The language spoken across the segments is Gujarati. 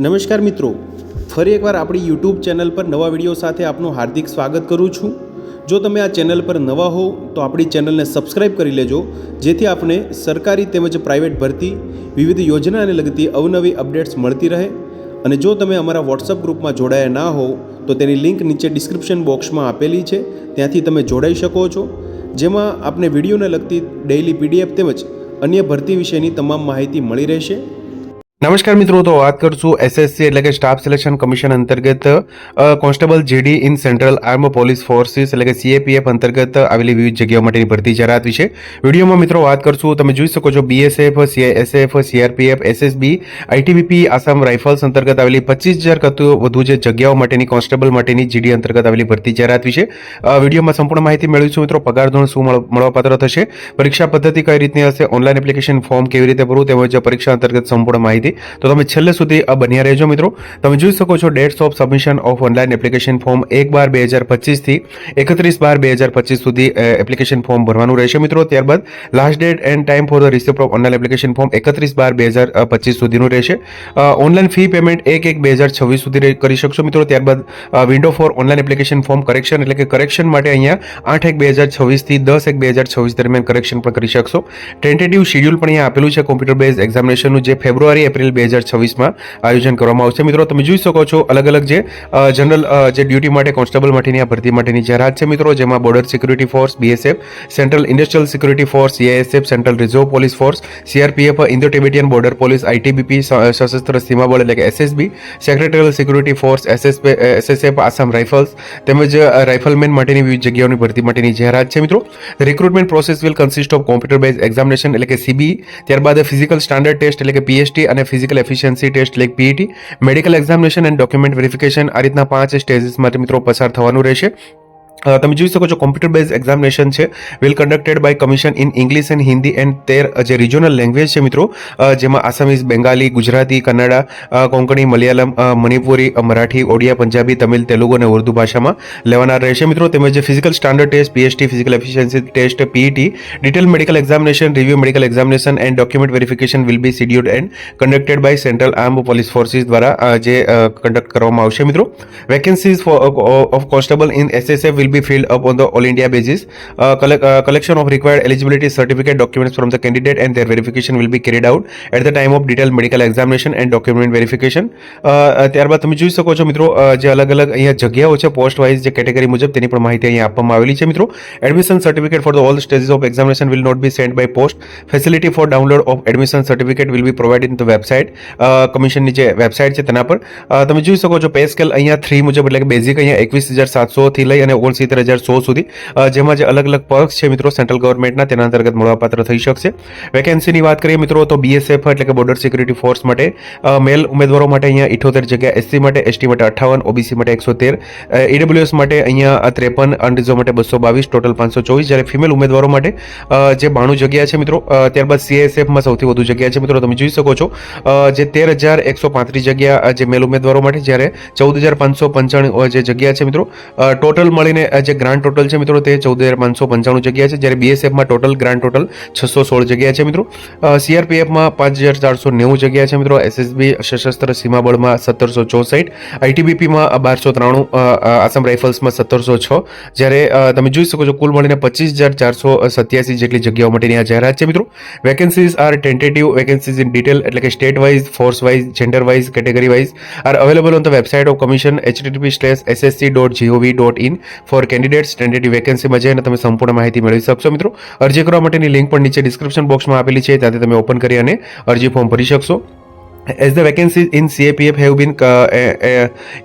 નમસ્કાર મિત્રો, ફરી એકવાર આપણી યુટ્યુબ ચેનલ પર નવા વિડીયો સાથે આપનું હાર્દિક સ્વાગત કરું છું। જો તમે આ ચેનલ પર નવા હો તો આપણી ચેનલને સબસ્ક્રાઈબ કરી લેજો, જેથી આપને સરકારી તેમજ પ્રાઇવેટ ભરતી વિવિધ યોજનાને લગતી અવનવી અપડેટ્સ મળતી રહે। અને જો તમે અમારા વોટ્સઅપ ગ્રુપમાં જોડાયા ના હો તો તેની લિંક નીચે ડિસ્ક્રિપ્શન બોક્સમાં આપેલી છે, ત્યાંથી તમે જોડાઈ શકો છો, જેમાં આપને વિડીયોને લગતી ડેઇલી પીડીએફ તેમજ અન્ય ભરતી વિશેની તમામ માહિતી મળી રહેશે। નમસ્કાર મિત્રો, તો વાત કરશું એસએસસી એટલે કે સ્ટાફ સિલેક્શન કમિશન અંતર્ગત constable GD in central arm police forces એટલે કે સીએપીએફ અંતર્ગત આવેલી વિવિધ જગ્યાઓ માટેની ભરતી જાહેરાત વિશે વિડીયોમાં મિત્રો વાત કરશું। તમે જોઈ શકો છો BSF, CSF, CRPF, SSB, ITBP, Assam rifles અંતર્ગત આવેલી 25,000 કરતું વધુ જે જગ્યાઓ માટેની કોન્સ્ટેબલ માટેની જીડી અંતર્ગત આવેલી ભરતી જાહેરાત વિશે વિડીયોમાં સંપૂર્ણ માહિતી મેળવીશું। મિત્રો, પગાર ધોરણ શું મળવાપાત્ર થશે, પરીક્ષા પદ્ધતિ કઈ રીતની હશે, ઓનલાઈન એપ્લિકેશન ફોર્મ કેવી રીતે ભરવું તેમજ પરીક્ષા અંતર્ગત સંપૂર્ણ માહિતી તો તમે છેલ્લે સુધી બન્યા રહેજો। મિત્રો, તમે જોઈ શકો છો dates of submission of online application form 1/12/2025 થી 31/12/2025 સુધી એપ્લિકેશન ફોર્મ ભરવાનું રહેશે। મિત્રો, ત્યારબાદ last date end time for the receipt of online application form 31/12/2025 સુધીનું રહેશે। ઓનલાઈન ફી પેમેન્ટ 1/1/2026 સુધી કરી શકશો। મિત્રો, ત્યારબાદ window for online application form correction એટલે કે કરેક્શન માટે અહીંયા 8/1/2026 થી 10/1/2026 દરમિયાન કરેક્શન પણ કરી શકશો। ટેન્ટેટિવ શેડ્યુલ પણ અહીંયા આપેલું છે કોમ્પ્યુટર બેઝ એક્ઝામિનેશનનું, જે ફેબ્રુઆરી એપ્રિલ 2026 આયોજન કરવામાં આવશે। મિત્રો, તમે જોઈ શકો છો અલગ અલગ જે જનરલ જે ડ્યુટી માટે કોન્સ્ટેબલ માટેની આ ભરતી માટેની જાહેરાત છે। મિત્રો, જેમાં border security force BSF, central industrial security force CISF, central reserve police force CRPF, Indo Tibetan border police ITBP, Sashastra Seema Bal એટલે કે SSB, secretariat security force SSF, Assam rifles તેમજ રાઇફલમેન માટેની વિવિધ જગ્યાઓની ભરતી માટેની જાહેરાત છે। મિત્રો, recruitment process will consist of computer base examination એટલે કે સીબી, ત્યારબાદ ફિઝિકલ સ્ટાન્ડર્ડ ટેસ્ટ એટલે કે પીએસટી અને ફિઝિકલ એફિશિયન્સી ટેસ્ટ એટલે PET, medical examination and document verification, આ રીતના 5 સ્ટેજીસ માટે મિત્રો પસાર થવાનું રહેશે। તમે જોઈ શકો છો કોમ્પ્યુટર બેઝ એક્ઝામિનેશન છે will conducted by commission in English and Hindi and 13 જે રિજનલ લેંગ્વેજ છે મિત્રો, જેમાં આસામીઝ, બેંગાલી, ગુજરાતી, કન્નડા, કોંકણી, મલયાલમ, મણિપુરી, મરાઠી, ઓડિયા, પંજાબી, તમિલ, તેલુગુ અને ઉર્દુ ભાષામાં લેવાના રહેશે। મિત્રો, તેમજ physical standard test PST, physical efficiency test PET, detail medical examination, review medical examination and document verification will be scheduled and conducted by central arm police forces દ્વારા જે કન્ડક્ટ કરવામાં આવશે। મિત્રો, vacancies of constable in SSF will be filled up on the all India basis. Collection of required eligibility certificate documents from the candidate and their verification will be carried out at the time of detailed medical examination and document verification. ત્યારબાદ તમે જોઈ શકો છો મિત્રો જે અલગ અલગ અહીંયા જગ્યાઓ છે પોસ્ટ વાઇઝ જે કેટેગરી મુજબ તેની પણ માહિતી અહીંયા આપવામાં આવેલી છે। મિત્રો, admission certificate for the all stages of examination will not be sent by post. Facility for download of admission certificate will be provide in the website. કમિશનની જે વેબસાઇટ છે તેના પર તમે જોઈ શકો છો પે સ્કેલ અહીંયા 3 મુજબ એટલે કે બેઝિક અહીંયા 21,700 થી લઈ અને 69,100 સુધી, જેમાં જે અલગ અલગ પર્ક્સ છે મિત્રો સેન્ટ્રલ ગવર્મેન્ટના તેના અંતર્ગત મળવાપાત્ર થઈ શકશે। વેકેન્સીની વાત કરીએ મિત્રો તો બીએસએફ એટલે કે બોર્ડર સિક્યુરિટી ફોર્સ માટે મેલ ઉમેદવારો માટે અહીંયા 78 જગ્યા, એસસી માટે, એસટી માટે 58, ઓબીસી માટે 113, ઈડબ્લ્યુએસ માટે અહીંયા 53, અનરિઝર્વ માટે 222, ટોટલ 524, જ્યારે ફિમેલ ઉમેદવારો માટે જે 92 જગ્યા છે મિત્રો। ત્યારબાદ સીએસએફમાં સૌથી વધુ જગ્યા છે મિત્રો, તમે જોઈ શકો છો જે 13,135 જગ્યા જે મેલ ઉમેદવારો માટે, જ્યારે 14,595 જે જગ્યા છે મિત્રો। ટોટલ મળીને જે ગ્રાન્ડ ટોટલ છે મિત્રો તે 14,595 જગ્યા છે, જ્યારે બીએસએફમાં ટોટલ ગ્રાન્ડ ટોટલ 616 જગ્યા છે મિત્રો। સીઆરપીએફમાં 5,490 જગ્યા છે મિત્રો, એસએસબી સશસ્ત્ર સીમા બળમાં 1,764, આઈટીબીપીમાં 1,293, આસામ રાઇફલ્સમાં 1,706, જ્યારે તમે જોઈ શકો છો કુલ મળીને 25,487 જેટલી જગ્યાઓ માટેની આ જાહેરાત છે મિત્રો। Vacancies are tentative vacancies in detail એટલે કે state wise, force wise, gender wise, category wise are available on the website of commission http://ssc.gov.in for candidates. Tentative વેકેન્સીમાં જઈને તમે સંપૂર્ણ માહિતી મેળવી શકશો મિત્રો। અરજી કરવા માટેની લિંક પણ નીચે ડિસ્ક્રિપ્શન બોક્સમાં આપેલી છે, ત્યાંથી તમે ઓપન કરી અને અરજી ફોર્મ ભરી શકશો। As the vacancies in CAPF have been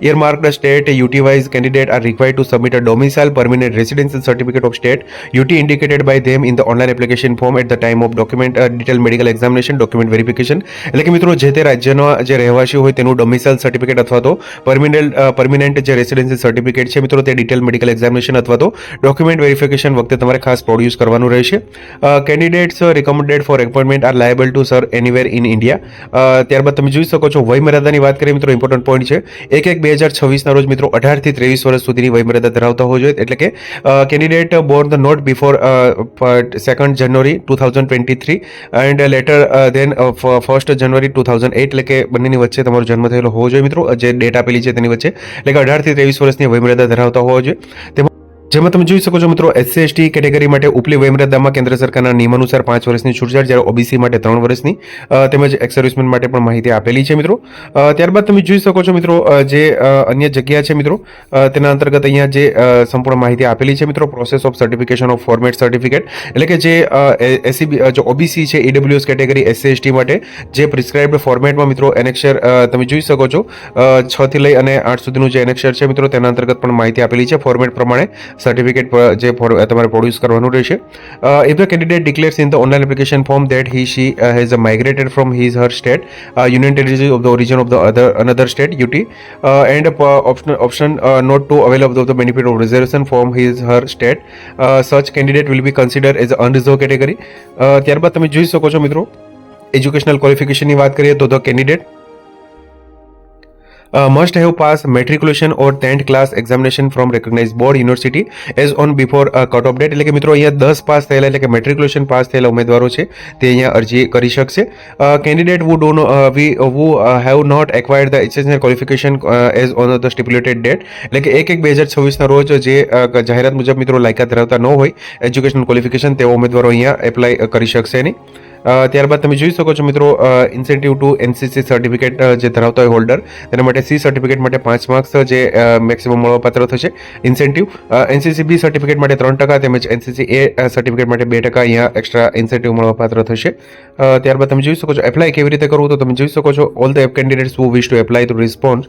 earmarked, state UT-wise candidate are required to submit a domicile permanent residential certificate of state UT indicated by them in the online application form at the time of document detailed medical examination document verification. એટલે કે મિત્રો જે તે રાજ્યનો જે રહેવાસી હોય તેનું ડોમિસાઇલ સર્ટિફિકેટ અથવા તો પરમિનન્ટ જે રેસિડેન્શિયલ સર્ટિફિકેટ છે મિત્રો તે ડિટેલ મેડિકલ એક્ઝામિનેશન અથવા તો ડોક્યુમેન્ટ વેરિફિકેશન વખતે તમારે ખાસ પ્રોડ્યુસ કરવાનું રહેશે। Candidates recommended for appointment are liable to serve anywhere in India. ત્યારબાદ ત્યારબાદ તમે જોઈ શકો છો વયમર્યાદાની વાત કરીએ મિત્રો, ઇમ્પોર્ટન્ટ પોઈન્ટ છે 1/1/2026 રોજ મિત્રો 18 થી 23 વર્ષ સુધીની વયમર્યાદા ધરાવતા હોવો જોઈએ. એટલે કે candidate born the not before 2nd January 2023 and later than 1st January 2008, એટલે કે બંનેની વચ્ચે તમારો જન્મ થયેલો હોવો જોઈએ મિત્રો, જે ડેટ આપેલી છે તેની વચ્ચે, એટલે કે 18 થી 23 વર્ષની વયમર્યાદા ધરાવતા હોવો જોઈએ. જેમાં તમે જોઈ શકો છો મિત્રો SC ST કેટેગરી માટે ઉપલી વયમર્યાદામાં કેન્દ્ર સરકારના નિયમ અનુસાર 5 વર્ષની છૂટછાટ, જ્યારે OBC માટે 3 વર્ષની તેમજ એક્સ સર્વિસમેન માટે પણ માહિતી આપેલી છે મિત્રો. ત્યારબાદ તમે જોઈ શકો છો મિત્રો જે અન્ય જગ્યા છે મિત્રો તેના અંતર્ગત અહીંયા જે સંપૂર્ણ માહિતી આપેલી છે મિત્રો. Process of certification of format certificate, એટલે કે જે SCB જો OBC છે EWS કેટેગરી SC ST માટે જે પ્રિસ્ક્રાઇબ્ડ ફોર્મેટમાં મિત્રો એનેક્શર તમે જોઈ શકો છો 6 થી લઈ અને 8 સુધીનું જે એનેક્શર છે મિત્રો તેના અંતર્ગત પણ માહિતી આપેલી છે. ફોર્મેટ પ્રમાણે સર્ટિફિકેટ જે તમારે પ્રોડ્યુસ કરવાનું રહેશે. If the candidate declares in the online application form that he she has migrated from his her state union territory of the origin of the another state UT and option not to avail of the benefit of reservation from his her state, such candidate will be consider as unreserve category. ત્યારબાદ તમે જોઈ શકો છો મિત્રો એજ્યુકેશનલ ક્વોલિફિકેશનની વાત કરીએ તો the candidate must have passed matriculation or 10th class examination from recognized board university as on before cut off date, એટલે કે મિત્રો અહીંયા 10 પાસ થયેલા એટલે કે મેટ્રિક્યુલેશન પાસ થયેલા ઉમેદવારો છે તે અહીંયા અરજી કરી શકશે. Candidate who have not acquired the essential qualification as on the stipulated date, એટલે કે 1/1/2026 ના રોજ જે જાહેરાત મુજબ મિત્રો લાયકાત ધરાવતા ન હોય એજ્યુકેશનલ ક્વોલિફિકેશન તેવા ઉમેદવારો અહીંયા એપ્લાય કરી શકશે નહીં. ત્યારબાદ તમે જોઈ શકો છો મિત્રો ઇન્સેન્ટિવ ટુ NCC સર્ટિફિકેટ જે ધરાવતા હોય હોલ્ડર તેના માટે C સર્ટિફિકેટ માટે 5 માર્ક્સ જે મેક્સિમમ મળવાપાત્ર થશે. ઇન્સેન્ટિવ NCC B સર્ટિફિકેટ માટે 3% તેમજ NCC A સર્ટિફિકેટ માટે 2% અહીંયા એક્સ્ટ્રા ઇન્સેન્ટિવ મળવાપાત્ર થશે. ત્યારબાદ તમે જોઈ શકો છો એપ્લાય કેવી રીતે કરવું, તો તમે જોઈ શકો છો all the candidates who wish to apply to respond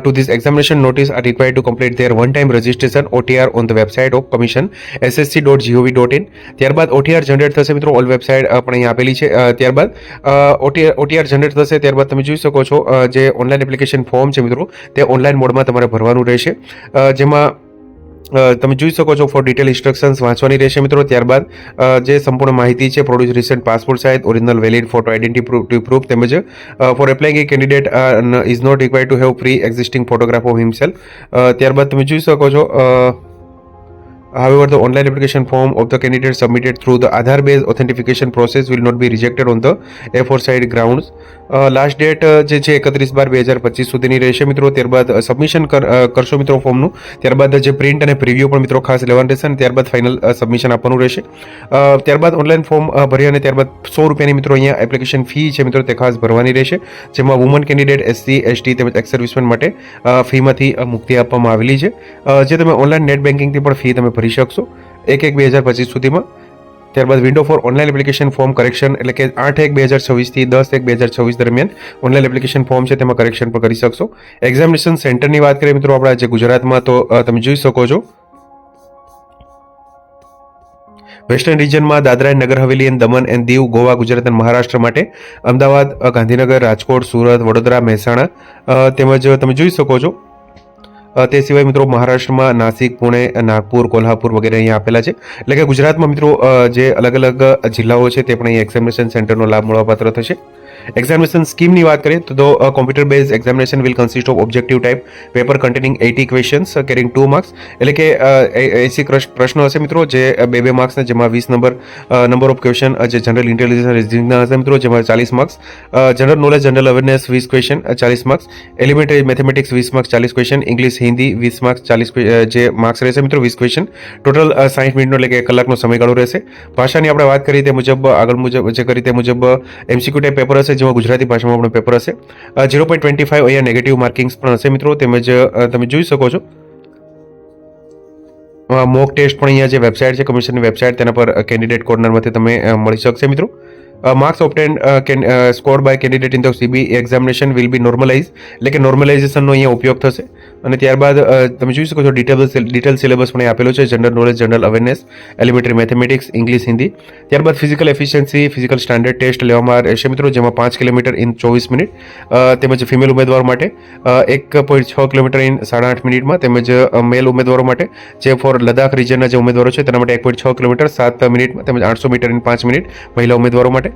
to this examination notice are required to complete their one time registration OTR on the website of commission ssc.gov.in. ત્યારબાદ OTR જનરેટ થશે મિત્રો, ઓલ વેબસાઇટ પણ અહીંયા આપેલી છે. ત્યારબાદ OTR જનરેટ થશે ત્યારબાદ તમે જોઈ શકો છો જે ઓનલાઈન એપ્લિકેશન ફોર્મ છે મિત્રો તે ઓનલાઈન મોડમાં તમારે ભરવાનું રહેશે, જેમાં તમે જોઈ શકો છો ફોર ડિટેલ ઇન્સ્ટ્રક્શન્સ વાંચવાની રહેશે મિત્રો. ત્યારબાદ જે સંપૂર્ણ માહિતી છે produce recent passport size original valid photo identity proof તેમજ for applying a candidate is not required to have pre existing photograph of himself. ત્યારબાદ તમે જોઈ શકો છો however the online application form of the candidate submitted through the Aadhaar based authentication process will not be rejected on the aforesaid grounds. Last date જે છે 31/12/2025 સુધીની રહેશે મિત્રો. ત્યારબાદ સબમિશન કરશો મિત્રો ફોર્મનું, ત્યારબાદ જે પ્રિન્ટ અને પ્રિવ્યુ પણ મિત્રો ખાસ લેવાનું રહેશે અને ત્યારબાદ ફાઇનલ સબમિશન આપવાનું રહેશે. ત્યારબાદ ઓનલાઈન ફોર્મ ભરી અને ત્યારબાદ 100 રૂપિયાની મિત્રો અહીંયા એપ્લિકેશન ફી છે મિત્રો તે ખાસ ભરવાની રહેશે, જેમાં વુમન કેન્ડિડેટ SC ST તેમજ એક્સ સર્વિસમેન માટે ફીમાંથી મુક્તિ આપવામાં આવેલી છે, જે તમે ઓનલાઈન નેટ બેન્કિંગથી પણ ફી તમે ભરી શકશો 1/1/2025 સુધીમાં. ત્યારબાદ window for online application form correction, એટલે કે 8/1/2026 થી 10/1/2026 દરમિયાન ઓનલાઈન એપ્લિકેશન ફોર્મ છે તેમાં કરેક્શન પણ કરી શકશો. એક્ઝામિનેશન સેન્ટરની વાત કરીએ મિત્રો આપણા જે ગુજરાતમાં, તો તમે જોઈ શકો છો western રિજનમાં Dadra and Nagar Haveli and Daman and Diu, Goa, Gujarat અને મહારાષ્ટ્ર માટે અમદાવાદ, ગાંધીનગર, રાજકોટ, સુરત, વડોદરા, મહેસાણા તેમજ તમે જોઈ શકો છો તે સિવાય મિત્રો મહારાષ્ટ્રમાં નાસિક, પુણે, નાગપુર, કોલ્હાપુર વગેરે અહીંયા આપેલા છે. એટલે કે ગુજરાતમાં મિત્રો જે અલગ અલગ જિલ્લાઓ છે તે પણ અહીંયા એક્ઝામિનેશન સેન્ટરનો લાભ મળવાપાત્ર થશે. એક્ઝામિનેશન સ્કીમની વાત કરીએ તો computer base examination will consist of objective type paper containing 80 questions carrying 2 marks, એટલે કે 80 પ્રશ્નો હશે મિત્રો જે 2 માર્ક્સના, જેમાં 20 નંબર ઓફ ક્વેશ્ચન જે જનરલ ઇન્ટેલિજન્સ રીઝનિંગના હશે મિત્રો, જેમાં 40 marks, general knowledge general awareness 20 question 40 marks, elementary mathematics 20 marks 40 question, English Hindi 20 marks 40 જે માર્ક્સ રહેશે મિત્રો 20 ક્વેશ્ચન, ટોટલ 60 મિનિટનો એટલે કે 1 કલાકનો સમયગાળો રહેશે. ભાષાની આપણે વાત કરી તે મુજબ આગળ મુજબ જે કરી તે મુજબ MCQ ટાઈપ પેપર હશે, જેમાં ગુજરાતી ભાષામાં પણ પેપર હશે. 0.25 અહીંયા નેગેટિવ માર્કિંગ્સ પણ હશે મિત્રો. તેમજ તમે જોઈ શકો છો મોક ટેસ્ટ પણ અહીંયા જે વેબસાઇટ છે કમિશનની વેબસાઇટ તેના પર કેન્ડિડેટ કોર્નરમાંથી તમે મળી શકશે મિત્રો. Marks obtained scored by candidate in the CB examination will be normalise, એટલે કે નોર્મલાઇઝેશનનો અહીંયા ઉપયોગ થશે. અને ત્યારબાદ તમે જોઈ શકો છો ડિટેલ સિલેબસ પણ અહીં આપેલો છે. General knowledge, general awareness, elementary mathematics, English, Hindi. ત્યારબાદ physical efficiency, physical standard test લેવામાં રહેશે મિત્રો, જેમાં 5 કિલોમીટર ઇન 24 મિનિટ તેમજ ફિમેલ ઉમેદવારો માટે 1.6 કિલોમીટર ઇન 8.5 મિનિટમાં, તેમજ મેલ ઉમેદવારો માટે જે ફોર લદ્દાખ રિજનના જે ઉમેદવારો છે તેના માટે 1.6 કિલોમીટર 7 મિનિટમાં, તેમજ 800 મીટર ઇન 5 મિનિટ મહિલા ઉમેદવારો માટે.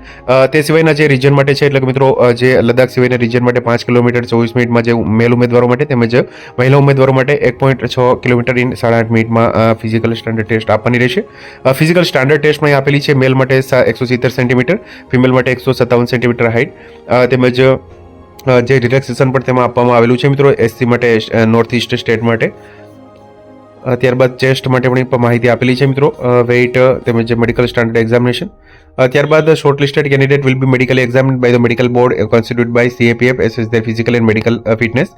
તે સિવાયના જે રિજન માટે છે, એટલે કે મિત્રો જે લદ્દાખ સિવાયના રિજન માટે 5 કિલોમીટર 24 મિનિટમાં જે મેલ ઉમેદવારો માટે, તેમજ મહિલા ઉમેદવારો માટે 1.6 કિલોમીટર ઇન 8.5 મિનિટમાં ફિઝિકલ સ્ટાન્ડર્ડ ટેસ્ટ આપવાની રહેશે. ફિઝિકલ સ્ટાન્ડર્ડ ટેસ્ટમાં આપેલી છે મેલ માટે 170 સેન્ટીમીટર, ફિમેલ માટે 157 સેન્ટીમીટર હાઇટ, તેમજ જે રિલેક્સેશન પણ તેમાં આપવામાં આવેલું છે મિત્રો એસસી માટે, નોર્થ ઇસ્ટ સ્ટેટ માટે. ત્યારબાદ ચેસ્ટ માટે પણ માહિતી આપેલી છે મિત્રો, વેઇટ તેમજ મેડિકલ સ્ટાન્ડર્ડ એક્ઝામિનેશન. ત્યારબાદ shortlisted candidate will be medically examined by the medical board constituted by CAPF assess their physical and medical fitness.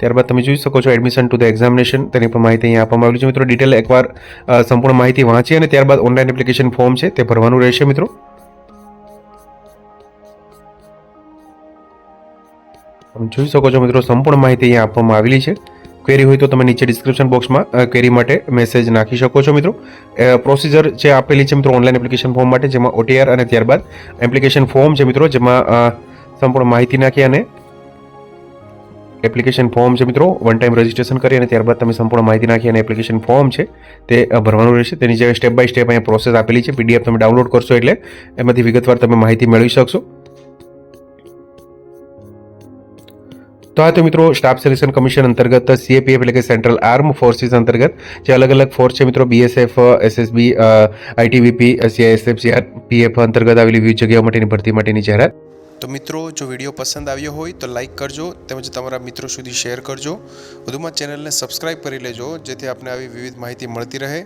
ત્યારબાદ તમે જોઈ શકો છો એડમિશન ટુ ધ એક્ઝામિનેશન, તેની પણ માહિતી અહીંયા આપવામાં આવેલી છે મિત્રો. ડિટેલ એકવાર સંપૂર્ણ માહિતી વાંચી અને ત્યારબાદ ઓનલાઈન એપ્લિકેશન ફોર્મ છે તે ભરવાનું રહેશે મિત્રો. તમે જોઈ શકો છો મિત્રો સંપૂર્ણ માહિતી અહીંયા આપવામાં આવેલી છે. ક્વેરી હોય તો તમે નીચે ડિસ્ક્રિપ્શન બોક્સમાં ક્વેરી માટે મેસેજ નાખી શકો છો મિત્રો. પ્રોસિજર જે આપેલી છે મિત્રો ઓનલાઈન એપ્લિકેશન ફોર્મ માટે, જેમાં OTR અને ત્યારબાદ એપ્લિકેશન ફોર્મ છે મિત્રો, જેમાં સંપૂર્ણ માહિતી નાખી અને એપ્લિકેશન ફોર્મ છે મિત્રો વન ટાઈમ રજિસ્ટ્રેશન કરી અને ત્યારબાદ તમે સંપૂર્ણ માહિતી નાખી અને એપ્લિકેશન ફોર્મ છે તે ભરવાનું રહેશે. તેની જે સ્ટેપ બાય સ્ટેપ અહીંયા પ્રોસેસ આપેલી છે, PDF તમે ડાઉનલોડ કરશો એટલે એમાંથી વિગતવાર તમે માહિતી મેળવી શકશો. તો આ તો મિત્રો સ્ટાફ સિલેક્શન કમિશન અંતર્ગત CAPF એટલે કે સેન્ટ્રલ આર્મ ફોર્સિસ અંતર્ગત જે અલગ અલગ ફોર્સ છે મિત્રો, BSF, SSB, ITBP, CISF, CRPF અંતર્ગત આવેલી વિવિધ જગ્યાઓ માટેની ભરતી માટેની જાહેરાત. તો મિત્રો જો વિડીયો પસંદ આવ્યો હોય તો લાઇક કરજો, તેમજ તમારા મિત્રો સુધી શેર કરજો. વધુમાં ચેનલને સબસ્ક્રાઇબ કરી લેજો જેથી આપને આવી વિવિધ માહિતી મળતી રહે.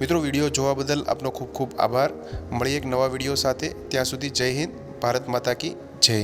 મિત્રો વિડીયો જોવા બદલ આપનો ખૂબ ખૂબ આભાર. મળીએ એક નવા વિડીયો સાથે. ત્યાં સુધી જય હિન્દ, ભારત માતા કી જય.